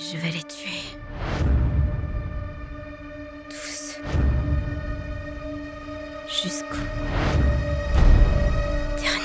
Je vais les tuer. Tous. Jusqu'au dernier.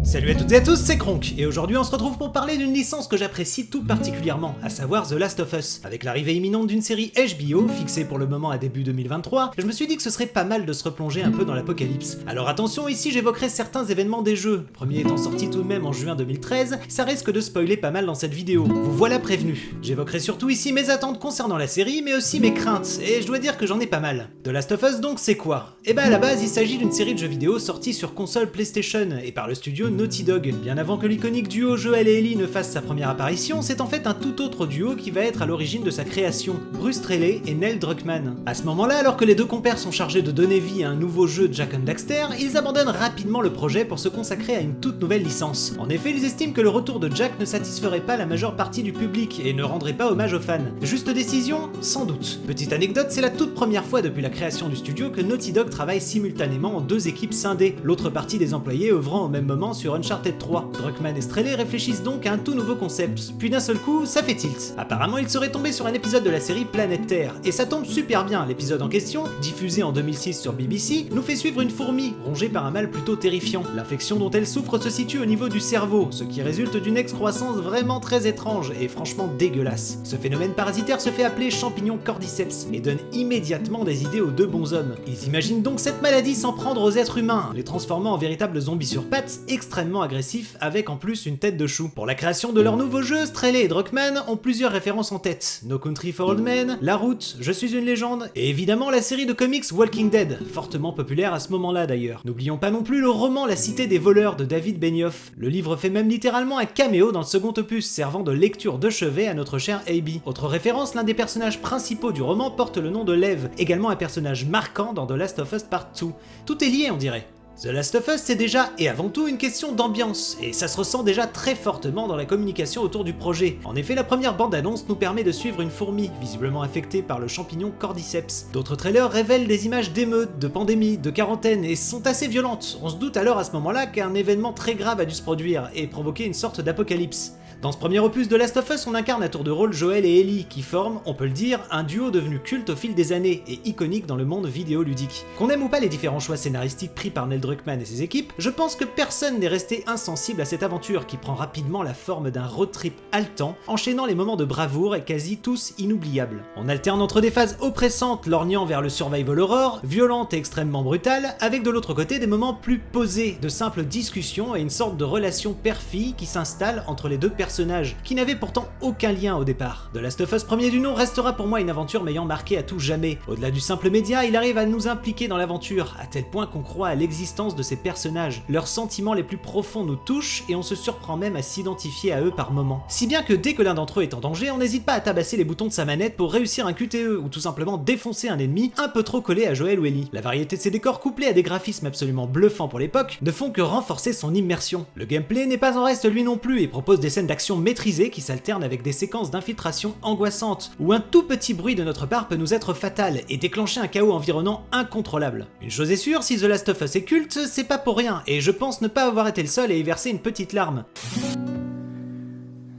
Salut à toutes et à tous, c'est Kronk, et aujourd'hui on se retrouve pour parler d'une licence que j'apprécie tout particulièrement, à savoir The Last of Us. Avec l'arrivée imminente d'une série HBO, fixée pour le moment à début 2023, je me suis dit que ce serait pas mal de se replonger un peu dans l'apocalypse. Alors attention, ici j'évoquerai certains événements des jeux, le premier étant sorti tout de même en juin 2013, ça risque de spoiler pas mal dans cette vidéo. Vous voilà prévenu. J'évoquerai surtout ici mes attentes concernant la série, mais aussi mes craintes, et je dois dire que j'en ai pas mal. The Last of Us donc c'est quoi ? Eh ben à la base il s'agit d'une série de jeux vidéo sortie sur console PlayStation, et par le studio Naughty Dog. Bien avant que l'iconique duo Joel et Ellie ne fasse sa première apparition, c'est en fait un tout autre duo qui va être à l'origine de sa création, Bruce Straley et Neil Druckmann. À ce moment-là, alors que les deux compères sont chargés de donner vie à un nouveau jeu de Jak and Daxter, ils abandonnent rapidement le projet pour se consacrer à une toute nouvelle licence. En effet, ils estiment que le retour de Jak ne satisferait pas la majeure partie du public et ne rendrait pas hommage aux fans. Juste décision ? Sans doute. Petite anecdote, c'est la toute première fois depuis la création du studio que Naughty Dog travaille simultanément en deux équipes scindées, l'autre partie des employés œuvrant au même moment sur Uncharted 3. Druckmann et Straley réfléchissent donc à un tout nouveau concept, puis d'un seul coup, ça fait tilt. Apparemment, ils seraient tombés sur un épisode de la série Planète Terre, et ça tombe super bien, l'épisode en question, diffusé en 2006 sur BBC, nous fait suivre une fourmi, rongée par un mal plutôt terrifiant. L'infection dont elle souffre se situe au niveau du cerveau, ce qui résulte d'une excroissance vraiment très étrange et franchement dégueulasse. Ce phénomène parasitaire se fait appeler champignon cordyceps, et donne immédiatement des idées aux deux bonshommes. Ils imaginent donc cette maladie s'en prendre aux êtres humains, les transformant en véritables zombies sur pattes, extrêmement agressif avec en plus une tête de chou. Pour la création de leur nouveau jeu, Straley et Druckmann ont plusieurs références en tête. No Country for Old Men, La Route, Je suis une légende, et évidemment la série de comics Walking Dead, fortement populaire à ce moment-là d'ailleurs. N'oublions pas non plus le roman La Cité des voleurs de David Benioff. Le livre fait même littéralement un caméo dans le second opus, servant de lecture de chevet à notre cher Abby. Autre référence, l'un des personnages principaux du roman porte le nom de Lev, également un personnage marquant dans The Last of Us Part 2. Tout est lié on dirait. The Last of Us, c'est déjà et avant tout une question d'ambiance, et ça se ressent déjà très fortement dans la communication autour du projet. En effet, la première bande-annonce nous permet de suivre une fourmi, visiblement infectée par le champignon cordyceps. D'autres trailers révèlent des images d'émeutes, de pandémies, de quarantaine, et sont assez violentes. On se doute alors à ce moment-là qu'un événement très grave a dû se produire, et provoquer une sorte d'apocalypse. Dans ce premier opus de Last of Us, on incarne à tour de rôle Joel et Ellie, qui forment, on peut le dire, un duo devenu culte au fil des années, et iconique dans le monde vidéoludique. Qu'on aime ou pas les différents choix scénaristiques pris par Neil Druckmann et ses équipes, je pense que personne n'est resté insensible à cette aventure qui prend rapidement la forme d'un road trip haletant, enchaînant les moments de bravoure et quasi tous inoubliables. On alterne entre des phases oppressantes lorgnant vers le survival horror, violentes et extrêmement brutales, avec de l'autre côté des moments plus posés, de simples discussions et une sorte de relation père-fille qui s'installe entre les deux personnages, qui n'avaient pourtant aucun lien au départ. The Last of Us premier du nom restera pour moi une aventure m'ayant marqué à tout jamais. Au-delà du simple média, il arrive à nous impliquer dans l'aventure, à tel point qu'on croit à l'existence de ces personnages. Leurs sentiments les plus profonds nous touchent et on se surprend même à s'identifier à eux par moments. Si bien que dès que l'un d'entre eux est en danger, on n'hésite pas à tabasser les boutons de sa manette pour réussir un QTE ou tout simplement défoncer un ennemi un peu trop collé à Joel ou Ellie. La variété de ces décors couplés à des graphismes absolument bluffants pour l'époque ne font que renforcer son immersion. Le gameplay n'est pas en reste lui non plus et propose des scènes d'action maîtrisées qui s'alternent avec des séquences d'infiltration angoissantes où un tout petit bruit de notre part peut nous être fatal et déclencher un chaos environnant incontrôlable. Une chose est sûre, si The Last of Us est culte, c'est pas pour rien, et je pense ne pas avoir été le seul à y verser une petite larme.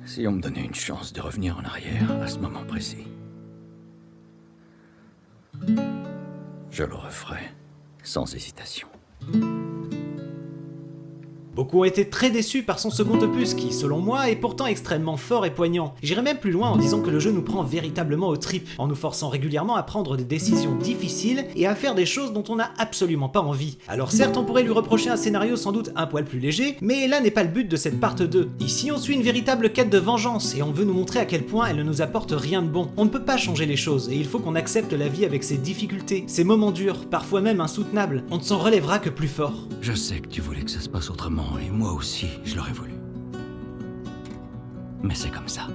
Si on me donnait une chance de revenir en arrière à ce moment précis, je le referais sans hésitation. Beaucoup ont été très déçus par son second opus qui, selon moi, est pourtant extrêmement fort et poignant. J'irai même plus loin en disant que le jeu nous prend véritablement aux tripes, en nous forçant régulièrement à prendre des décisions difficiles et à faire des choses dont on n'a absolument pas envie. Alors certes, on pourrait lui reprocher un scénario sans doute un poil plus léger, mais là n'est pas le but de cette part 2. Ici, on suit une véritable quête de vengeance et on veut nous montrer à quel point elle ne nous apporte rien de bon. On ne peut pas changer les choses et il faut qu'on accepte la vie avec ses difficultés, ses moments durs, parfois même insoutenables. On ne s'en relèvera que plus fort. Je sais que tu voulais que ça se passe autrement, et moi aussi, je l'aurais voulu. Mais c'est comme ça.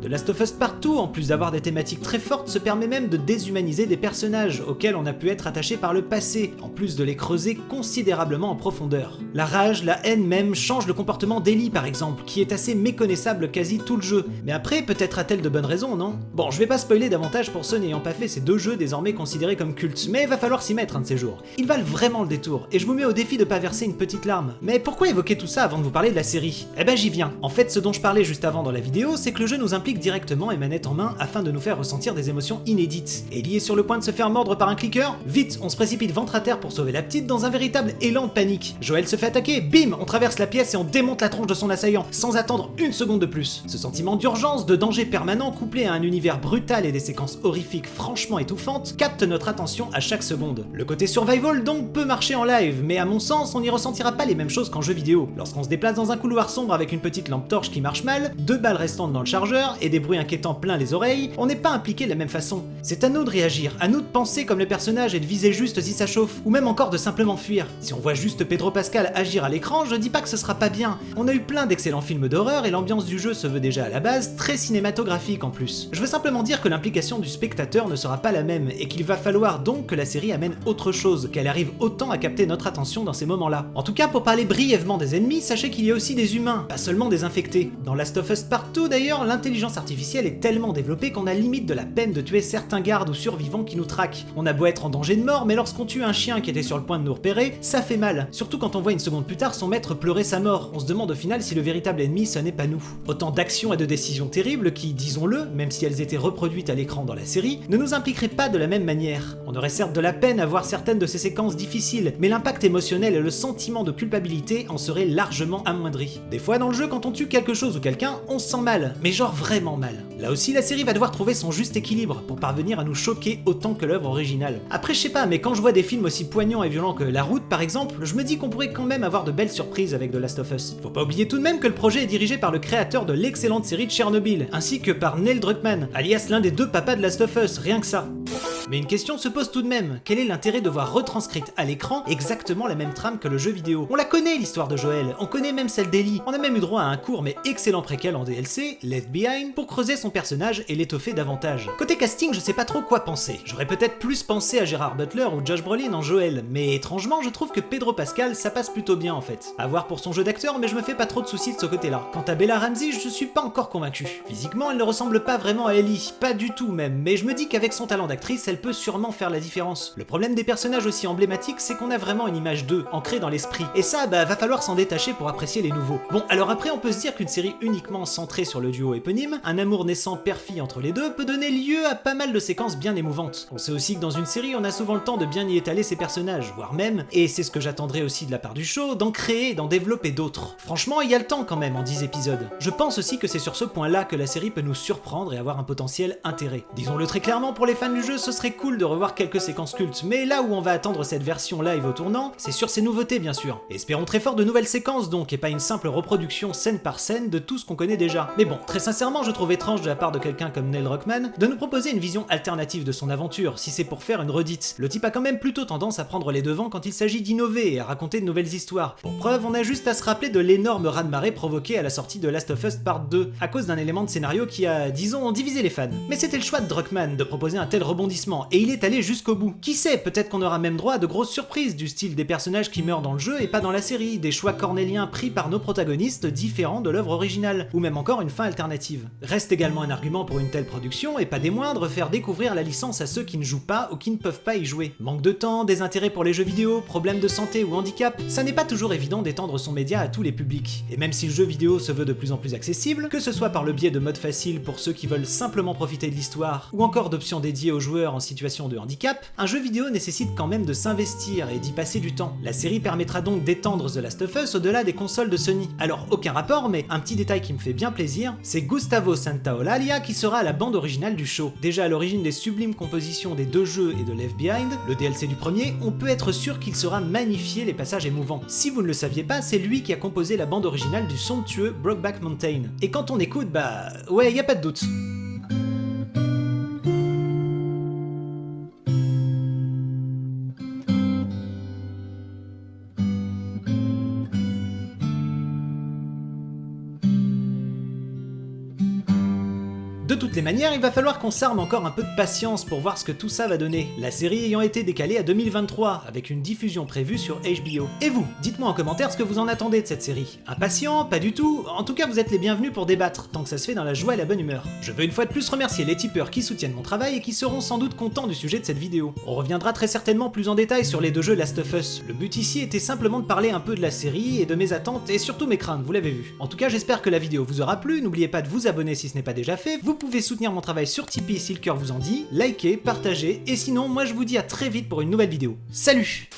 The Last of Us Part II, en plus d'avoir des thématiques très fortes, se permet même de déshumaniser des personnages auxquels on a pu être attaché par le passé, en plus de les creuser considérablement en profondeur. La rage, la haine même change le comportement d'Ellie par exemple, qui est assez méconnaissable quasi tout le jeu. Mais après, peut-être a-t-elle de bonnes raisons, non? Bon, je vais pas spoiler davantage pour ceux n'ayant pas fait ces deux jeux désormais considérés comme cultes, mais va falloir s'y mettre un de ces jours. Ils valent vraiment le détour, et je vous mets au défi de pas verser une petite larme. Mais pourquoi évoquer tout ça avant de vous parler de la série? Eh ben j'y viens. En fait, ce dont je parlais juste avant dans la vidéo, c'est que le jeu nous implique directement et manette en main afin de nous faire ressentir des émotions inédites. Ellie est sur le point de se faire mordre par un clicker? Vite, on se précipite ventre à terre pour sauver la petite dans un véritable élan de panique. Joël se fait attaquer, bim, on traverse la pièce et on démonte la tronche de son assaillant, sans attendre une seconde de plus. Ce sentiment d'urgence, de danger permanent, couplé à un univers brutal et des séquences horrifiques franchement étouffantes, capte notre attention à chaque seconde. Le côté survival donc peut marcher en live, mais à mon sens, on n'y ressentira pas les mêmes choses qu'en jeu vidéo. Lorsqu'on se déplace dans un couloir sombre avec une petite lampe torche qui marche mal, 2 balles restantes dans le chargeur et des bruits inquiétants plein les oreilles, on n'est pas impliqué de la même façon. C'est à nous de réagir, à nous de penser comme le personnage et de viser juste si ça chauffe, ou même encore de simplement fuir. Si on voit juste Pedro Pascal agir à l'écran, je dis pas que ce sera pas bien. On a eu plein d'excellents films d'horreur et l'ambiance du jeu se veut déjà à la base très cinématographique en plus. Je veux simplement dire que l'implication du spectateur ne sera pas la même et qu'il va falloir donc que la série amène autre chose, qu'elle arrive autant à capter notre attention dans ces moments-là. En tout cas, pour parler brièvement des ennemis, sachez qu'il y a aussi des humains, pas seulement des infectés. Dans Last of Us Part II d'ailleurs, l'intelligence artificielle est tellement développée qu'on a limite de la peine de tuer certains gardes ou survivants qui nous traquent. On a beau être en danger de mort, mais lorsqu'on tue un chien qui était sur le point de nous repérer, ça fait mal. Surtout quand on voit une seconde plus tard son maître pleurer sa mort. On se demande au final si le véritable ennemi ce n'est pas nous. Autant d'actions et de décisions terribles qui, disons-le, même si elles étaient reproduites à l'écran dans la série, ne nous impliqueraient pas de la même manière. On aurait certes de la peine à voir certaines de ces séquences difficiles, mais l'impact émotionnel et le sentiment de culpabilité en seraient largement amoindris. Des fois dans le jeu, quand on tue quelque chose ou quelqu'un, on se sent mal, mais genre vraiment mal. Là aussi, la série va devoir trouver son juste équilibre pour parvenir à nous choquer autant que l'œuvre originale. Après, je sais pas, mais quand je vois des films aussi poignants et violents que La Route par exemple, je me dis qu'on pourrait quand même avoir de belles surprises avec The Last of Us. Faut pas oublier tout de même que le projet est dirigé par le créateur de l'excellente série de Tchernobyl, ainsi que par Neil Druckmann, alias l'un des 2 papas de Last of Us, rien que ça. Mais une question se pose tout de même, quel est l'intérêt de voir retranscrite à l'écran exactement la même trame que le jeu vidéo? On la connaît l'histoire de Joël, on connaît même celle d'Ellie, on a même eu droit à un court mais excellent préquel en DLC, Left Behind, pour creuser son personnage et l'étoffer davantage. Côté casting, je sais pas trop quoi penser. J'aurais peut-être plus pensé à Gerard Butler ou Josh Brolin en Joël, mais étrangement je trouve que Pedro Pascal ça passe plutôt bien en fait. À voir pour son jeu d'acteur, mais je me fais pas trop de soucis de ce côté-là. Quant à Bella Ramsey, je suis pas encore convaincu. Physiquement, elle ne ressemble pas vraiment à Ellie, pas du tout même, mais je me dis qu'avec son talent d'actrice, elle peut sûrement faire la différence. Le problème des personnages aussi emblématiques, c'est qu'on a vraiment une image d'eux, ancrée dans l'esprit. Et ça, va falloir s'en détacher pour apprécier les nouveaux. Bon, alors après, on peut se dire qu'une série uniquement centrée sur le duo éponyme, un amour naissant père-fille entre les deux, peut donner lieu à pas mal de séquences bien émouvantes. On sait aussi que dans une série, on a souvent le temps de bien y étaler ses personnages, voire même, et c'est ce que j'attendrai aussi de la part du show, d'en créer et d'en développer d'autres. Franchement, il y a le temps quand même en 10 épisodes. Je pense aussi que c'est sur ce point-là que la série peut nous surprendre et avoir un potentiel intérêt. Disons-le très clairement, pour les fans du jeu, ce serait cool de revoir quelques séquences cultes, mais là où on va attendre cette version live au tournant, c'est sur ses nouveautés bien sûr. Espérons très fort de nouvelles séquences donc, et pas une simple reproduction scène par scène de tout ce qu'on connaît déjà. Mais bon, très sincèrement, je trouve étrange de la part de quelqu'un comme Neil Druckmann de nous proposer une vision alternative de son aventure, si c'est pour faire une redite. Le type a quand même plutôt tendance à prendre les devants quand il s'agit d'innover et à raconter de nouvelles histoires. Pour preuve, on a juste à se rappeler de l'énorme raz-de-marée provoqué à la sortie de Last of Us Part 2, à cause d'un élément de scénario qui a, disons, divisé les fans. Mais c'était le choix de Druckmann de proposer un tel rebondissement, et il est allé jusqu'au bout. Qui sait, peut-être qu'on aura même droit à de grosses surprises, du style des personnages qui meurent dans le jeu et pas dans la série, des choix cornéliens pris par nos protagonistes différents de l'œuvre originale, ou même encore une fin alternative. Reste également un argument pour une telle production, et pas des moindres, faire découvrir la licence à ceux qui ne jouent pas ou qui ne peuvent pas y jouer. Manque de temps, désintérêt pour les jeux vidéo, problèmes de santé ou handicap, ça n'est pas toujours évident d'étendre son média à tous les publics. Et même si le jeu vidéo se veut de plus en plus accessible, que ce soit par le biais de modes faciles pour ceux qui veulent simplement profiter de l'histoire, ou encore d'options dédiées aux joueurs en situation de handicap, un jeu vidéo nécessite quand même de s'investir et d'y passer du temps. La série permettra donc d'étendre The Last of Us au-delà des consoles de Sony. Alors aucun rapport, mais un petit détail qui me fait bien plaisir, c'est Gustavo Santaolalla qui sera à la bande originale du show. Déjà à l'origine des sublimes compositions des 2 jeux et de Left Behind, le DLC du premier, on peut être sûr qu'il sera magnifié les passages émouvants. Si vous ne le saviez pas, c'est lui qui a composé la bande originale du somptueux Brokeback Mountain. Et quand on écoute, ouais, y a pas de doute. toutes les manières, il va falloir qu'on s'arme encore un peu de patience pour voir ce que tout ça va donner, la série ayant été décalée à 2023, avec une diffusion prévue sur HBO. Et vous, dites-moi en commentaire ce que vous en attendez de cette série. Impatient? Pas du tout? En tout cas, vous êtes les bienvenus pour débattre, tant que ça se fait dans la joie et la bonne humeur. Je veux une fois de plus remercier les tipeurs qui soutiennent mon travail et qui seront sans doute contents du sujet de cette vidéo. On reviendra très certainement plus en détail sur les deux jeux Last of Us. Le but ici était simplement de parler un peu de la série et de mes attentes et surtout mes craintes, vous l'avez vu. En tout cas, j'espère que la vidéo vous aura plu, n'oubliez pas de vous abonner si ce n'est pas déjà fait, vous pouvez soutenir mon travail sur Tipeee si le cœur vous en dit, likez, partagez, et sinon, moi je vous dis à très vite pour une nouvelle vidéo. Salut!